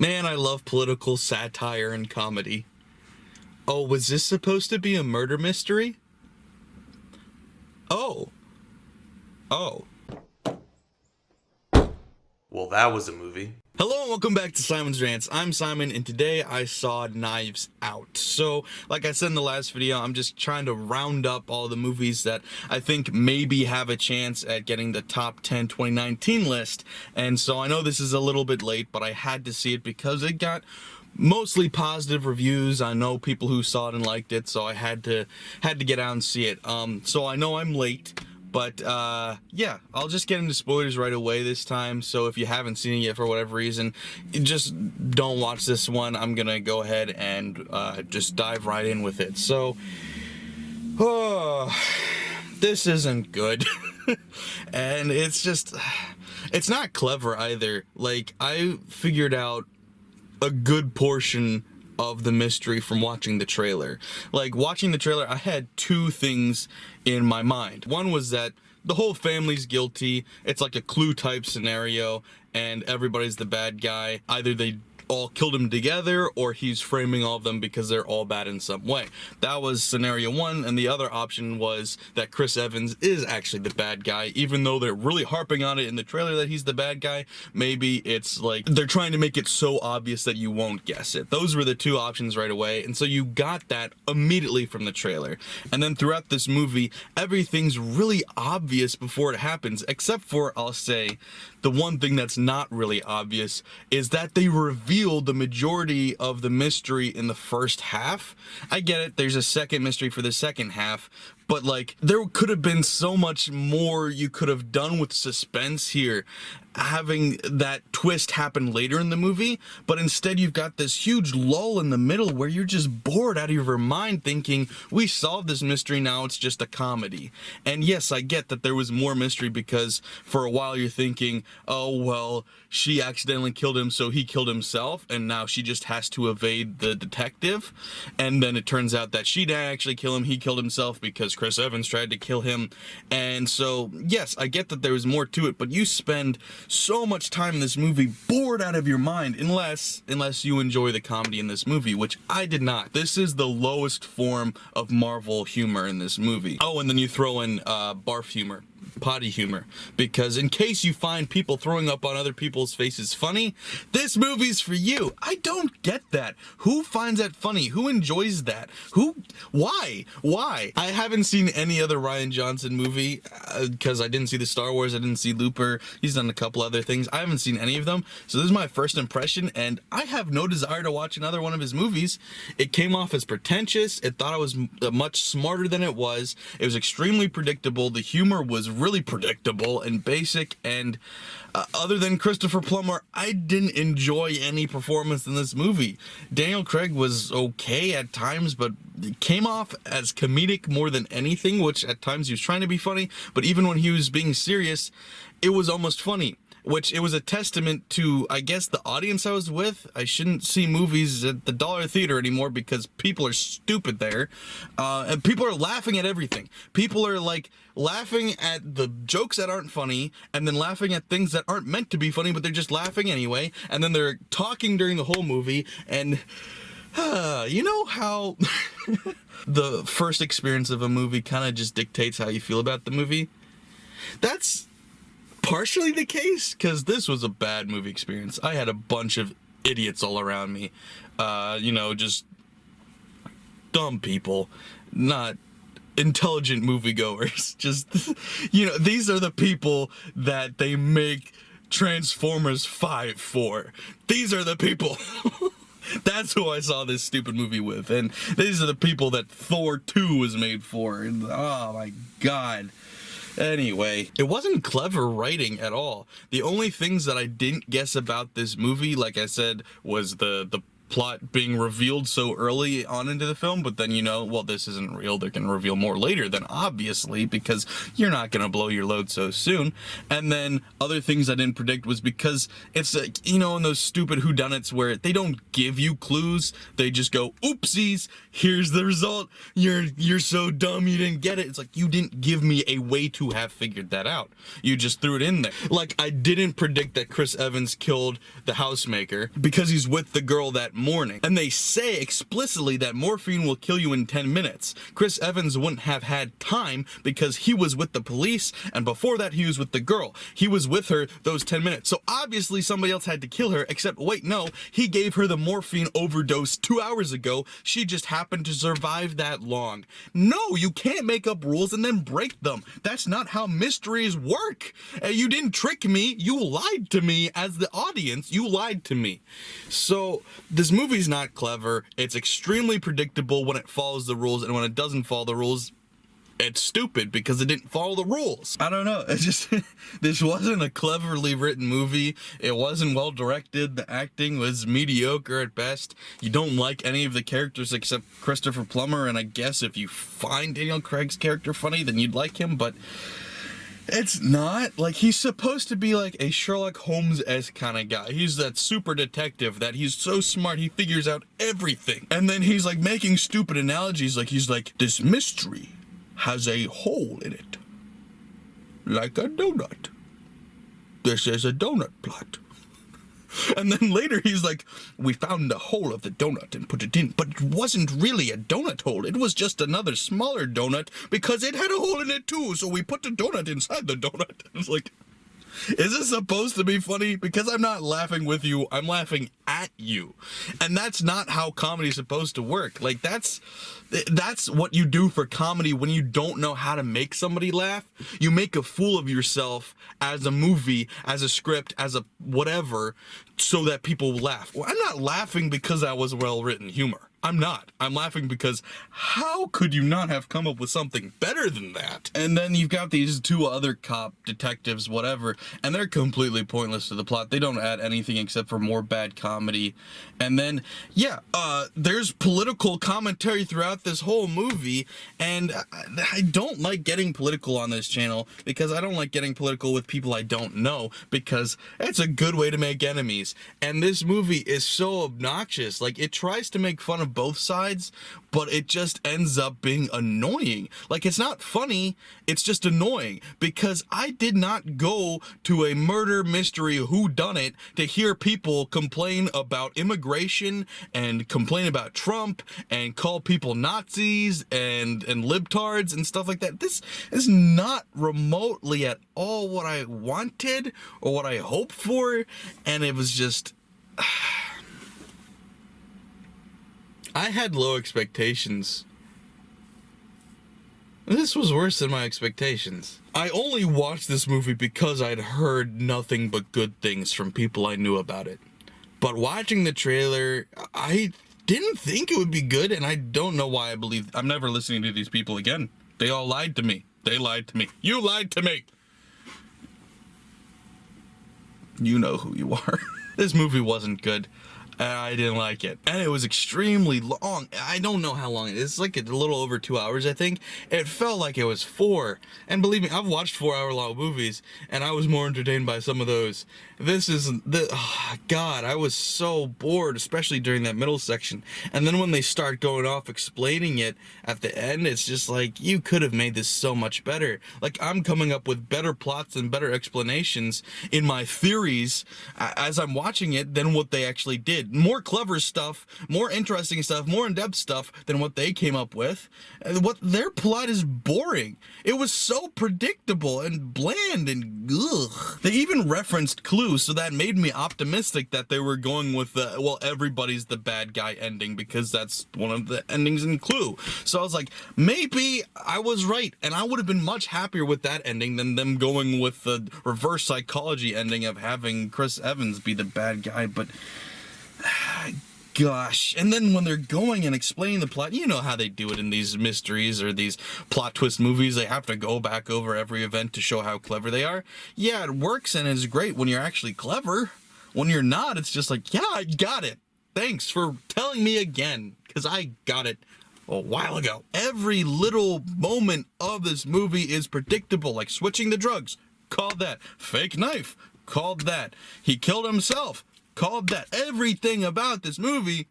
Man, I love political satire and comedy. Oh, was this supposed to be a murder mystery? Oh. Oh. Well, that was a movie. Hello and welcome back to Simon's Rants. I'm Simon and today I saw Knives Out. So, like I said in the last video, I'm just trying to round up all the movies that I think maybe have a chance at getting the top 10 2019 list. And so I know this is a little bit late, but I had to see it because it got mostly positive reviews. I know people who saw it and liked it, so I had to get out and see it. So I know I'm late. But, yeah, I'll just get into spoilers right away this time, so if you haven't seen it yet for whatever reason, just don't watch this one. I'm gonna go ahead and, just dive right in with it. So, this isn't good. And it's just, it's not clever either. Like, I figured out a good portion of the mystery from watching the trailer. Like, watching the trailer, I had two things in my mind. One was that the whole family's guilty. It's like a Clue type scenario and everybody's the bad guy. Either they all killed him together or he's framing all of them because they're all bad in some way. That was scenario one, and the other option was that Chris Evans is actually the bad guy, even though they're really harping on it in the trailer that he's the bad guy. Maybe it's like they're trying to make it so obvious that you won't guess it. Those were the two options right away, and so you got that immediately from the trailer. And then throughout this movie, everything's really obvious before it happens, except for, I'll say, the one thing that's not really obvious is that they reveal the majority of the mystery in the first half. I get it, there's a second mystery for the second half, but like, there could have been so much more you could have done with suspense here, having that twist happen later in the movie, but instead you've got this huge lull in the middle where you're just bored out of your mind thinking, we solved this mystery, now it's just a comedy. And yes, I get that there was more mystery because for a while you're thinking, oh well, she accidentally killed him so he killed himself and now she just has to evade the detective, and then it turns out that she didn't actually kill him, he killed himself because Chris Evans tried to kill him. And so yes, I get that there was more to it, but you spend so much time in this movie bored out of your mind unless you enjoy the comedy in this movie, which I did not. This is the lowest form of Marvel humor in this movie. Oh, and then you throw in barf humor, potty humor, because in case you find people throwing up on other people's faces funny, this movie's for you. I don't get that. Who finds that funny? Who enjoys that? Why? I haven't seen any other Rian Johnson movie because I didn't see the Star Wars, I didn't see Looper, he's done a couple other things. I haven't seen any of them, so this is my first impression and I have no desire to watch another one of his movies. It came off as pretentious, it thought I was much smarter than it was extremely predictable, the humor was really predictable and basic, and other than Christopher Plummer, I didn't enjoy any performance in this movie. Daniel Craig was okay at times, but it came off as comedic more than anything, which at times he was trying to be funny, but even when he was being serious, it was almost funny. Which it was a testament to, I guess, the audience I was with. I shouldn't see movies at the Dollar Theater anymore because people are stupid there. And people are laughing at everything. People are like laughing at the jokes that aren't funny and then laughing at things that aren't meant to be funny, but they're just laughing anyway. And then they're talking during the whole movie. And you know how the first experience of a movie kind of just dictates how you feel about the movie? That's partially the case, because this was a bad movie experience. I had a bunch of idiots all around me, you know, just dumb people, not intelligent moviegoers. Just, you know, these are the people that they make Transformers 5 for. These are the people. That's who I saw this stupid movie with, and these are the people that Thor 2 was made for, and oh my god. Anyway, it wasn't clever writing at all. The only things that I didn't guess about this movie, like I said, was the plot being revealed so early on into the film, but then, well, this isn't real. They're going to reveal more later, then obviously, because you're not going to blow your load so soon. And then other things I didn't predict was because it's like, in those stupid whodunits where they don't give you clues. They just go, oopsies, here's the result. You're so dumb you didn't get it. It's like, you didn't give me a way to have figured that out. You just threw it in there. Like, I didn't predict that Chris Evans killed the housemaker because he's with the girl that morning. And they say explicitly that morphine will kill you in 10 minutes. Chris Evans wouldn't have had time because he was with the police, and before that he was with the girl. He was with her those 10 minutes. So obviously somebody else had to kill her, except wait, no, he gave her the morphine overdose 2 hours ago. She just happened to survive that long. No, you can't make up rules and then break them. That's not how mysteries work. You didn't trick me. You lied to me as the audience. You lied to me. So this movie's not clever. It's extremely predictable when it follows the rules, and when it doesn't follow the rules, it's stupid because it didn't follow the rules. I don't know. It's just, this wasn't a cleverly written movie. It wasn't well directed. The acting was mediocre at best. You don't like any of the characters except Christopher Plummer, and I guess if you find Daniel Craig's character funny, then you'd like him, but it's not. Like, he's supposed to be like a Sherlock Holmes-esque kind of guy. He's that super detective that he's so smart he figures out everything. And then he's like making stupid analogies, like he's like, this mystery has a hole in it, like a donut. This is a donut plot. And then later he's like, we found the hole of the donut and put it in, but it wasn't really a donut hole. It was just another smaller donut because it had a hole in it too. So we put the donut inside the donut. It's like, is this supposed to be funny? Because I'm not laughing with you, I'm laughing at you. And that's not how comedy's supposed to work. Like, that's what you do for comedy when you don't know how to make somebody laugh. You make a fool of yourself as a movie, as a script, as a whatever, so that people laugh. Well, I'm not laughing because that was well-written humor. I'm not. I'm laughing because how could you not have come up with something better than that? And then you've got these two other cop detectives, whatever, and they're completely pointless to the plot. They don't add anything except for more bad comedy. And then, there's political commentary throughout this whole movie, and I don't like getting political on this channel because I don't like getting political with people I don't know, because it's a good way to make enemies. And this movie is so obnoxious. Like, it tries to make fun of both sides, but it just ends up being annoying. Like, it's not funny, it's just annoying, because I did not go to a murder mystery whodunit to hear people complain about immigration and complain about Trump and call people Nazis and libtards and stuff like that. This is not remotely at all what I wanted or what I hoped for, and it was just I had low expectations. This was worse than my expectations. I only watched this movie because I'd heard nothing but good things from people I knew about it. But watching the trailer, I didn't think it would be good, and I don't know why I believe. I'm never listening to these people again. They all lied to me. They lied to me. You lied to me. You know who you are. This movie wasn't good. I didn't like it. And it was extremely long. I don't know how long it is. It's like a little over 2 hours, I think. It felt like it was 4. And believe me, I've watched 4-hour-long movies, and I was more entertained by some of those. This is, God, I was so bored, especially during that middle section. And then when they start going off explaining it at the end, it's just like, you could have made this so much better. Like, I'm coming up with better plots and better explanations in my theories as I'm watching it than what they actually did. More clever stuff, more interesting stuff, more in-depth stuff than what they came up with. What their plot is boring. It was so predictable and bland and ugh. They even referenced clues, so that made me optimistic that they were going with the, well, everybody's the bad guy ending, because that's one of the endings in Clue. So I was like, maybe I was right, and I would have been much happier with that ending than them going with the reverse psychology ending of having Chris Evans be the bad guy. But gosh, and then when they're going and explaining the plot, you know how they do it in these mysteries or these plot twist movies. They have to go back over every event to show how clever they are. Yeah, it works and it's great when you're actually clever. When you're not, it's just like, yeah, I got it. Thanks for telling me again, because I got it a while ago. Every little moment of this movie is predictable, like switching the drugs. Called that. Fake knife. Called that. He killed himself. Called that. Everything about this movie,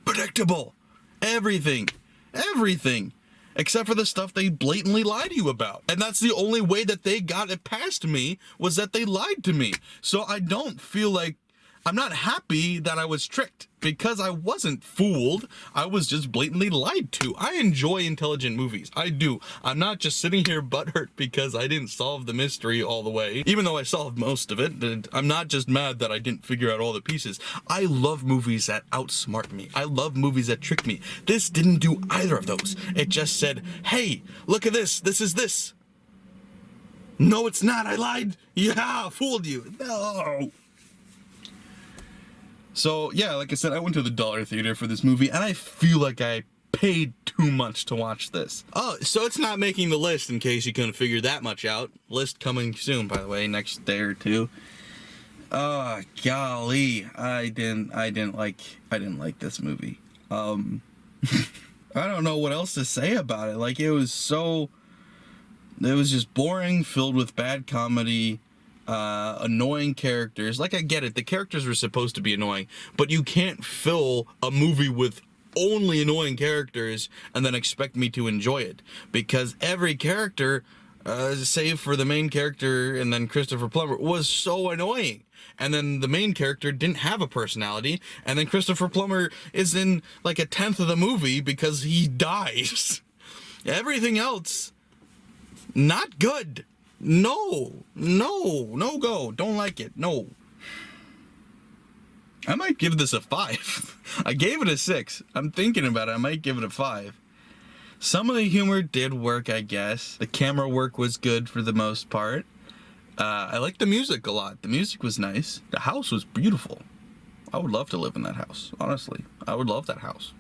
predictable. Everything. Everything. Except for the stuff they blatantly lied to you about. And that's the only way that they got it past me, was that they lied to me. So I don't feel like, I'm not happy that I was tricked, because I wasn't fooled. I was just blatantly lied to. I enjoy intelligent movies. I do. I'm not just sitting here butthurt because I didn't solve the mystery all the way, even though I solved most of it. I'm not just mad that I didn't figure out all the pieces. I love movies that outsmart me. I love movies that trick me. This didn't do either of those. It just said, hey, look at this. This is this. No, it's not. I lied. Yeah, fooled you. No. So, yeah, like I said, I went to the Dollar Theater for this movie, and I feel like I paid too much to watch this. Oh, so it's not making the list, in case you couldn't figure that much out. List coming soon, by the way, next day or two. Oh, golly, I didn't like this movie. I don't know what else to say about it. Like, it was just boring, filled with bad comedy. Annoying characters. Like, I get it, the characters were supposed to be annoying, but you can't fill a movie with only annoying characters and then expect me to enjoy it, because every character, save for the main character and then Christopher Plummer, was so annoying. And then the main character didn't have a personality, and then Christopher Plummer is in like a tenth of the movie because he dies. Everything else, not good. No go. Don't like it. No. I might give this a 5. I gave it a 6. I'm thinking about it. I might give it a 5. Some of the humor did work, I guess. The camera work was good for the most part. I liked the music a lot. The music was nice. The house was beautiful. I would love to live in that house, honestly. I would love that house.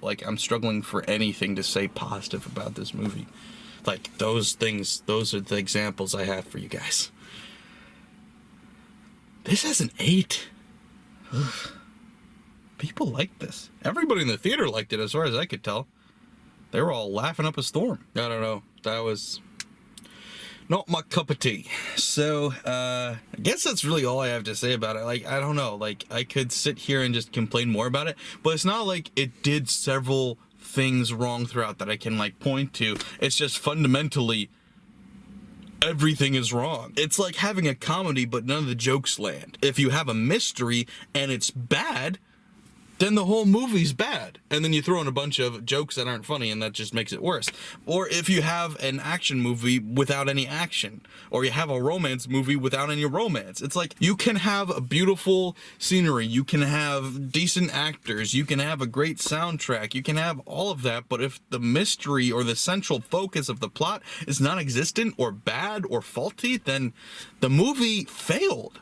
Like, I'm struggling for anything to say positive about this movie. Like, those things, those are the examples I have for you guys. This has an 8. Ugh. People liked this. Everybody in the theater liked it, as far as I could tell. They were all laughing up a storm. I don't know. That was not my cup of tea. So, I guess that's really all I have to say about it. Like, I don't know. Like, I could sit here and just complain more about it, but it's not like it did several things wrong throughout that I can like point to. It's just fundamentally everything is wrong. It's like having a comedy but none of the jokes land. If you have a mystery and it's bad, then the whole movie's bad, and then you throw in a bunch of jokes that aren't funny, and that just makes it worse. Or if you have an action movie without any action, or you have a romance movie without any romance. It's like, you can have a beautiful scenery, you can have decent actors, you can have a great soundtrack, you can have all of that, but if the mystery or the central focus of the plot is non-existent or bad or faulty, then the movie failed.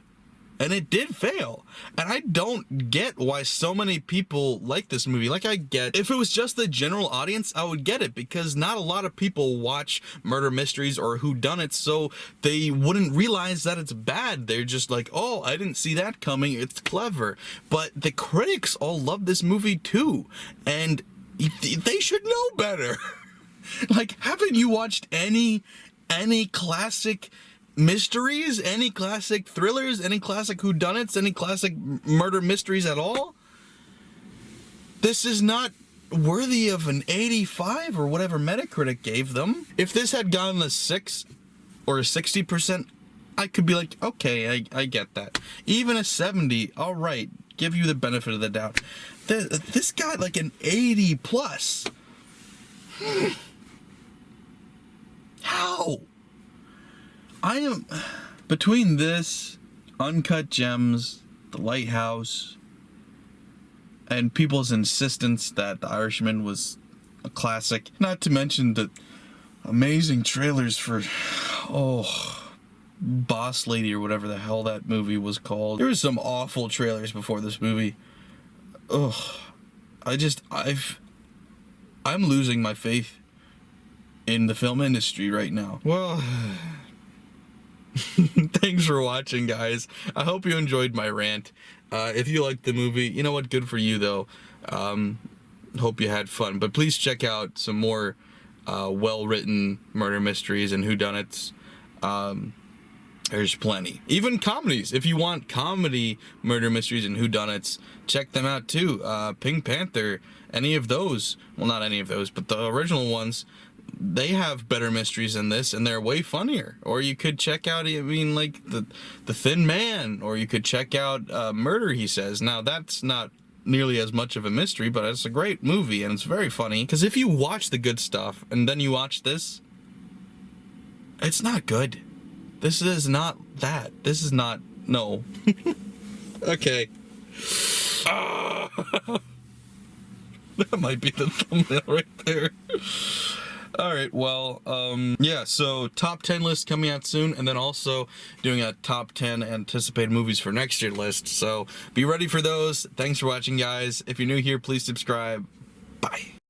And it did fail. And I don't get why so many people like this movie. Like, I get, if it was just the general audience, I would get it, because not a lot of people watch murder mysteries or whodunits, so they wouldn't realize that it's bad. They're just like, oh, I didn't see that coming, it's clever. But the critics all love this movie too, and they should know better. Like, haven't you watched any classic mysteries, any classic thrillers, any classic whodunits, any classic murder mysteries at all? This is not worthy of an 85 or whatever Metacritic gave them. If this had gotten a 6 or a 60%, I could be like, okay, I get that. Even a 70, all right, give you the benefit of the doubt. This got like an 80 plus. How? I am, between this, Uncut Gems, The Lighthouse, and people's insistence that The Irishman was a classic, not to mention the amazing trailers for, Boss Lady or whatever the hell that movie was called. There were some awful trailers before this movie. I'm losing my faith in the film industry right now. Well, thanks for watching, guys. I hope you enjoyed my rant. If you liked the movie, you know what? Good for you, though. Hope you had fun. But please check out some more well-written murder mysteries and whodunits. There's plenty. Even comedies. If you want comedy murder mysteries and whodunits, check them out too. Pink Panther, any of those. Well, not any of those, but the original ones. They have better mysteries than this, and they're way funnier. Or you could check out, like the Thin Man, or you could check out Murder, He Says. Now, that's not nearly as much of a mystery, but it's a great movie, and it's very funny. Because if you watch the good stuff, and then you watch this, it's not good. This is not that. This is not... No. Okay. That might be the thumbnail right there. Alright, well, yeah, so top 10 list coming out soon, and then also doing a top 10 anticipated movies for next year list. So be ready for those. Thanks for watching, guys. If you're new here, please subscribe. Bye.